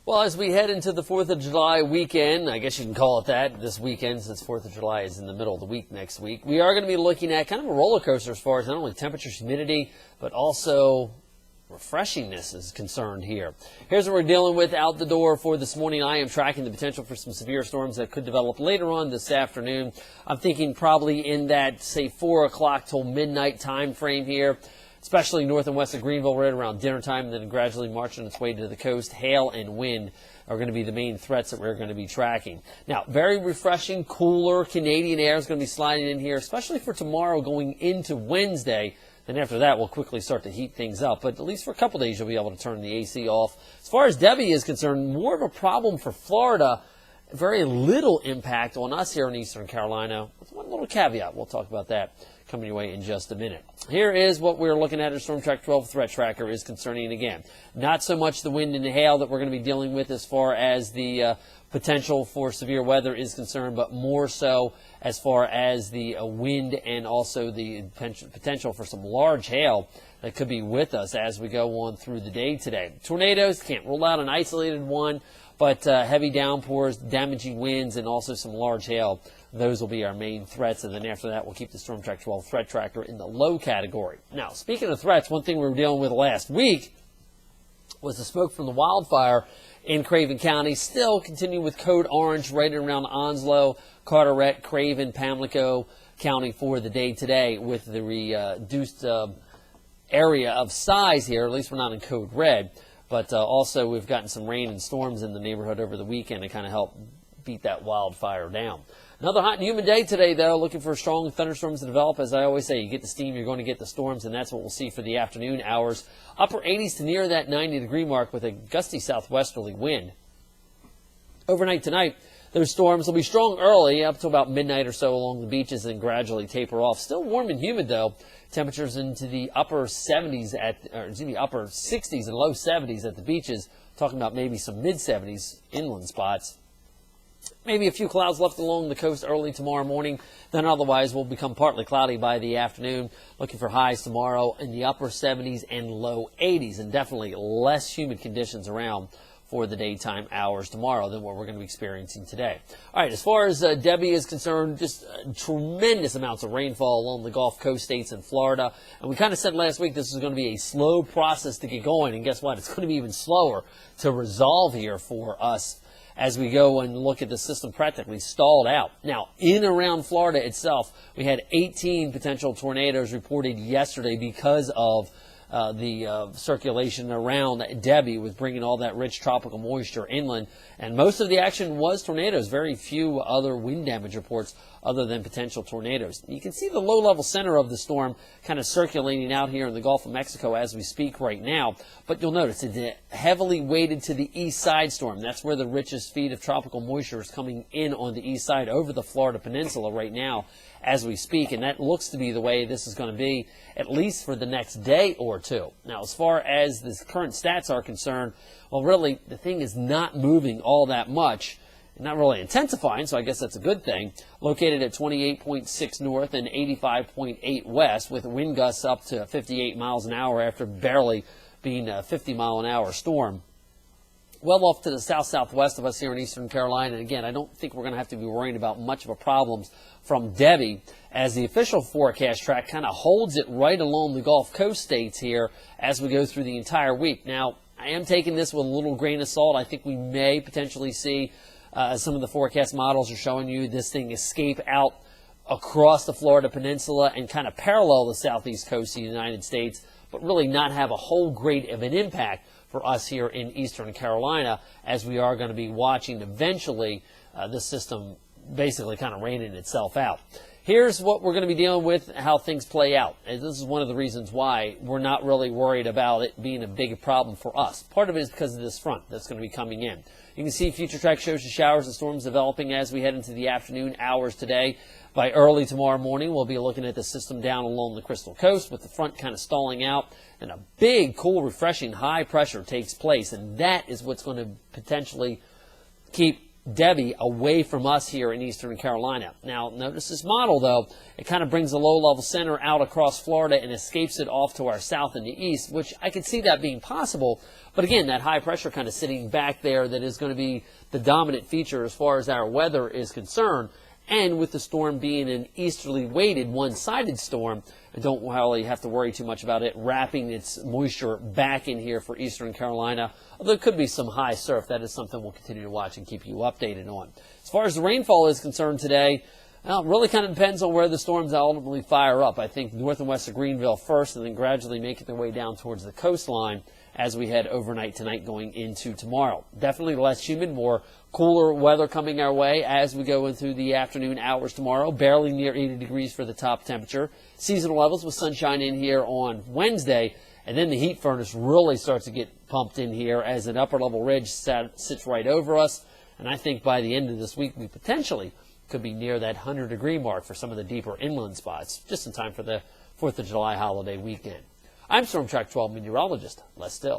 Well, as we head into the 4th of July weekend, I guess you can call it that, this weekend, since 4th of July is in the middle of the week next week, we are going to be looking at kind of a roller coaster as far as not only temperature, humidity, but also refreshingness is concerned here. Here's what we're dealing with out the door for this morning. I am tracking the potential for some severe storms that could develop later on this afternoon. I'm thinking probably in that, say, 4 o'clock till midnight time frame here, especially north and west of Greenville right around dinner time, and then gradually marching its way to the coast. Hail and wind are going to be the main threats that we're going to be tracking. Now, very refreshing, cooler Canadian air is going to be sliding in here, especially for tomorrow going into Wednesday. Then after that, we'll quickly start to heat things up. But at least for a couple days, you'll be able to turn the AC off. As far as Debby is concerned, more of a problem for Florida. Very little impact on us here in Eastern Carolina. With one little caveat. We'll talk about that coming your way in just a minute. Here is what we're looking at. Our Storm Track 12 threat tracker is concerning again. Not so much the wind and the hail that we're going to be dealing with as far as the potential for severe weather is concerned, but more so as far as the wind and also the potential for some large hail that could be with us as we go on through the day today. Tornadoes, can't rule out an isolated one, but heavy downpours, damaging winds, and also some large hail. Those will be our main threats, and then after that, we'll keep the Storm Track 12 threat tracker in the low category. Now, speaking of threats, one thing we were dealing with last week was the smoke from the wildfire in Craven County. Still continue with code orange right around Onslow, Carteret, Craven, Pamlico County for the day today with the reduced area of size here. At least we're not in code red. But also we've gotten some rain and storms in the neighborhood over the weekend to kind of help beat that wildfire down. Another hot and humid day today, though. Looking for strong thunderstorms to develop. As I always say, you get the steam, you're going to get the storms, and that's what we'll see for the afternoon hours. Upper 80s to near that 90-degree mark with a gusty southwesterly wind. Overnight tonight, those storms will be strong early up to about midnight or so along the beaches and gradually taper off. Still warm and humid, though. Temperatures into the upper 70s upper 60s and low 70s at the beaches. Talking about maybe some mid-70s inland spots. Maybe a few clouds left along the coast early tomorrow morning. Then otherwise will become partly cloudy by the afternoon. Looking for highs tomorrow in the upper 70s and low 80s. And definitely less humid conditions around for the daytime hours tomorrow than what we're going to be experiencing today. All right, as far as Debby is concerned, just tremendous amounts of rainfall along the Gulf Coast states and Florida. And we kind of said last week this is going to be a slow process to get going. And guess what? It's going to be even slower to resolve here for us as we go and look at the system practically stalled out. Now, in around Florida itself, we had 18 potential tornadoes reported yesterday because of the circulation around Debby was bringing all that rich tropical moisture inland. And most of the action was tornadoes. Very few other wind damage reports other than potential tornadoes. You can see the low-level center of the storm kind of circulating out here in the Gulf of Mexico as we speak right now. But you'll notice it's heavily weighted to the east side storm. That's where the richest feed of tropical moisture is coming in on the east side over the Florida Peninsula right now as we speak. And that looks to be the way this is going to be at least for the next day or two. Now, as far as the current stats are concerned, well, really, the thing is not moving all that much. Not really intensifying, so I guess that's a good thing. Located at 28.6 north and 85.8 west with wind gusts up to 58 miles an hour after barely being a 50-mile-an-hour storm. Well off to the south-southwest of us here in Eastern Carolina. And again, I don't think we're going to have to be worrying about much of a problem from Debby as the official forecast track kind of holds it right along the Gulf Coast states here as we go through the entire week. Now, I am taking this with a little grain of salt. I think we may potentially see some of the forecast models are showing you this thing escape out across the Florida Peninsula and kind of parallel the southeast coast of the United States, but really not have a whole great of an impact for us here in Eastern Carolina, as we are going to be watching eventually this system basically kind of raining itself out. Here's what we're going to be dealing with, how things play out. And this is one of the reasons why we're not really worried about it being a big problem for us. Part of it is because of this front that's going to be coming in. You can see Future Track shows you showers and storms developing as we head into the afternoon hours today. By early tomorrow morning, we'll be looking at the system down along the Crystal Coast with the front kind of stalling out. And a big, cool, refreshing high pressure takes place. And that is what's going to potentially keep Debby away from us here in eastern Carolina. Now, notice this model, though. It kind of brings the low-level center out across Florida and escapes it off to our south and the east, which I could see that being possible. But again, that high pressure kind of sitting back there that is going to be the dominant feature as far as our weather is concerned. And with the storm being an easterly weighted one-sided storm, I don't really have to worry too much about it wrapping its moisture back in here for eastern Carolina. Although there could be some high surf. That is something we'll continue to watch and keep you updated on. As far as the rainfall is concerned today, well, it really kind of depends on where the storms ultimately fire up. I think north and west of Greenville first, and then gradually making their way down towards the coastline as we head overnight tonight going into tomorrow. Definitely less humid, more cooler weather coming our way as we go into the afternoon hours tomorrow. Barely near 80 degrees for the top temperature. Seasonal levels with sunshine in here on Wednesday. And then the heat furnace really starts to get pumped in here as an upper level ridge sits right over us. And I think by the end of this week, we potentially could be near that 100-degree mark for some of the deeper inland spots, just in time for the 4th of July holiday weekend. I'm Storm Track 12 meteorologist Les Still.